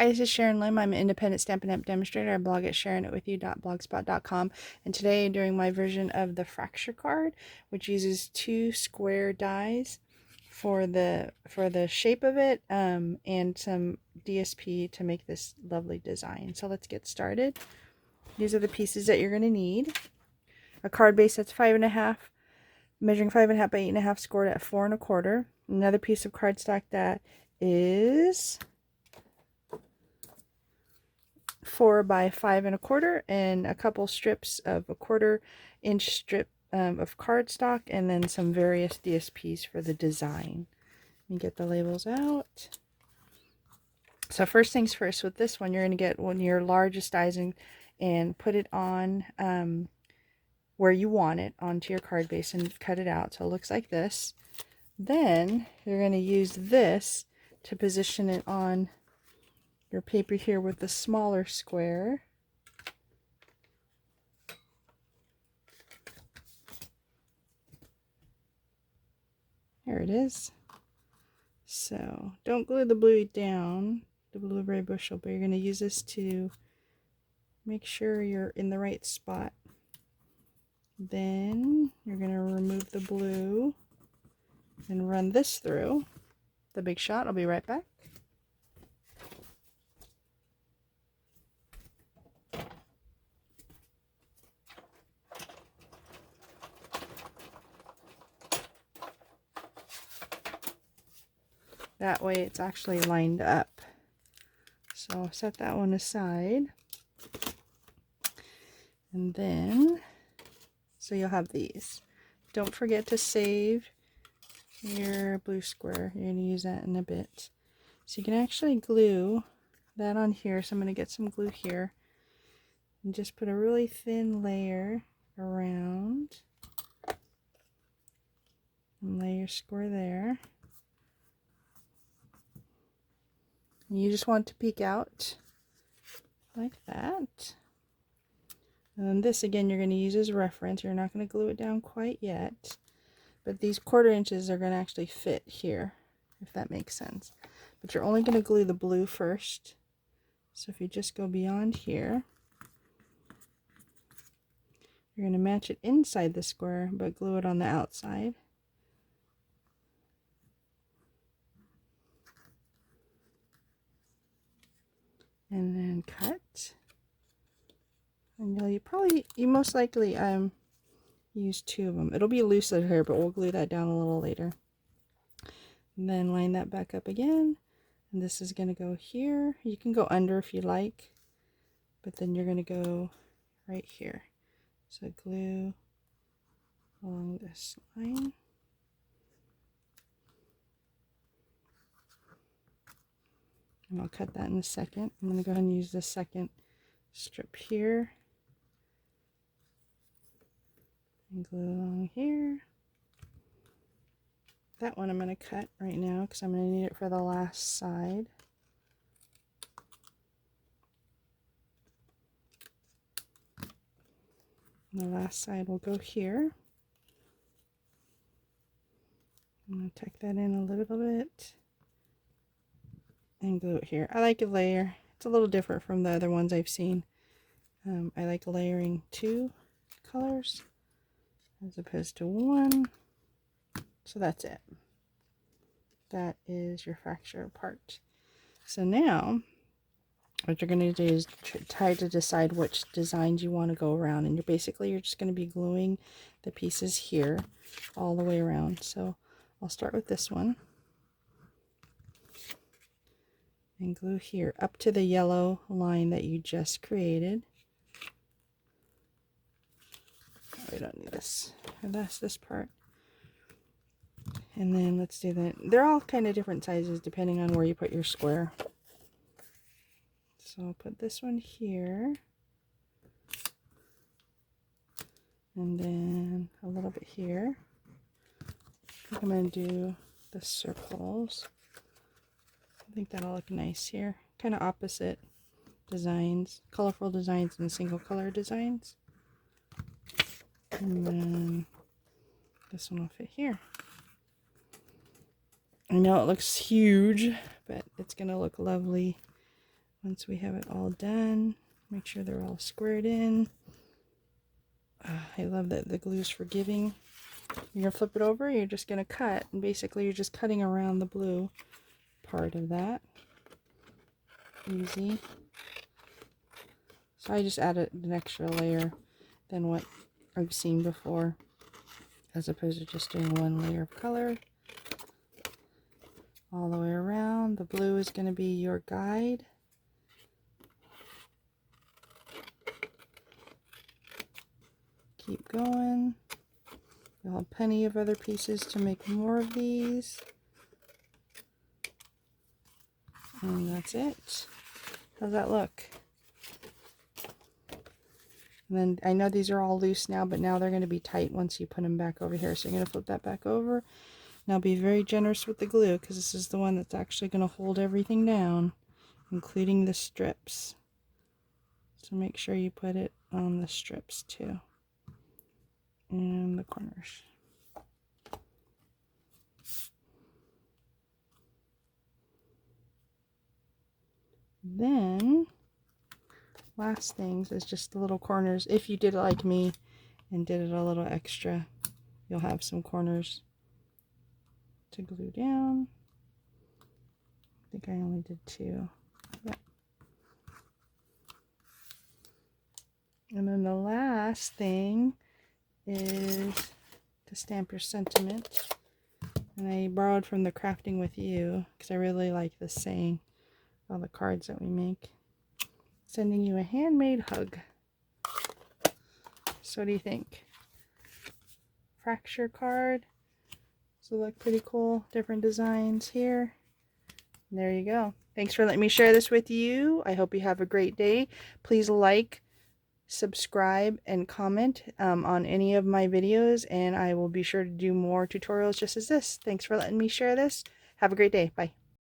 Hi, this is Sharon Lim. I'm an independent Stampin' Up! Demonstrator. I blog at sharonitwithyou.blogspot.com. And today, doing my version of the fracture card, which uses 2 square dies for the shape of it, and some DSP to make this lovely design. So let's get started. These are the pieces that you're going to need. A card base that's 5.5, measuring 5.5 by 8.5, scored at 4 1/4. Another piece of cardstock that is 4 by 5 1/4, and a couple strips of a 1/4-inch strip of cardstock, and then some various DSPs for the design. Let me get the labels out. So first things first, with this one, you're going to get one of your largest dies and put it on where you want it, onto your card base, and cut it out so it looks like this. Then you're going to use this to position it on your paper here with the smaller square. There it is. So don't glue the bluey down, the blueberry bushel, but you're going to use this to make sure you're in the right spot. Then you're going to remove the blue and run this through the Big Shot. I'll be right back. That way it's actually lined up. So I'll set that one aside. And then, so you'll have these. Don't forget to save your blue square. You're going to use that in a bit. So you can actually glue that on here. So I'm going to get some glue here. And just put a really thin layer around. And lay your square there. You just want to peek out like that. And then this, again, you're going to use as reference. You're not going to glue it down quite yet. But these 1/4 inches are going to actually fit here, if that makes sense. But you're only going to glue the blue first. So if you just go beyond here, you're going to match it inside the square, but glue it on the outside. And then cut. And you most likely use 2 of them. It'll be looser here, but we'll glue that down a little later. And then line that back up again. And this is going to go here. You can go under if you like, but then you're going to go right here. So glue along this line. And I'll cut that in a second. I'm going to go ahead and use the second strip here. And glue along here. That one I'm going to cut right now because I'm going to need it for the last side. And the last side will go here. I'm going to tuck that in a little bit and glue it here. I like a layer. It's a little different from the other ones I've seen. I like layering 2 colors as opposed to 1. So that's it. That is your fracture part. So now what you're going to do is try to decide which designs you want to go around, and you're just going to be gluing the pieces here all the way around. So I'll start with this one and glue here up to the yellow line that you just created. Oh, we don't need this. That's this part. And then let's do that. They're all kind of different sizes depending on where you put your square. So I'll put this one here. And then a little bit here. I think I'm going to do the circles. I think that'll look nice here. Kind of opposite designs. Colorful designs and single color designs. And then this one will fit here. I know it looks huge, but it's going to look lovely Once we have it all done, make sure they're all squared in. I love that the glue is forgiving. You're going to flip it over, you're just going to cut, and basically you're just cutting around the blue part of that. Easy. So I just added an extra layer than what I've seen before, as opposed to just doing one layer of color all the way around. The blue is going to be your guide. Keep going. You'll have plenty of other pieces to make more of these. And that's it. How's that look? And then I know these are all loose now, but now they're going to be tight once you put them back over here. So you're going to flip that back over. Now be very generous with the glue, because this is the one that's actually going to hold everything down, including the strips. So make sure you put it on the strips too, and the corners. Then last things is just the little corners. If you did it like me and did it a little extra, you'll have some corners to glue down. I think I only did 2. Yep. And then the last thing is to stamp your sentiment. And I borrowed from the Crafting With You, because I really like this saying, all the cards that we make. Sending you a handmade hug. So what do you think? Fracture card. So look pretty cool. Different designs here. And there you go. Thanks for letting me share this with you. I hope you have a great day. Please like, subscribe, and comment on any of my videos, and I will be sure to do more tutorials just as this. Thanks for letting me share this. Have a great day. Bye.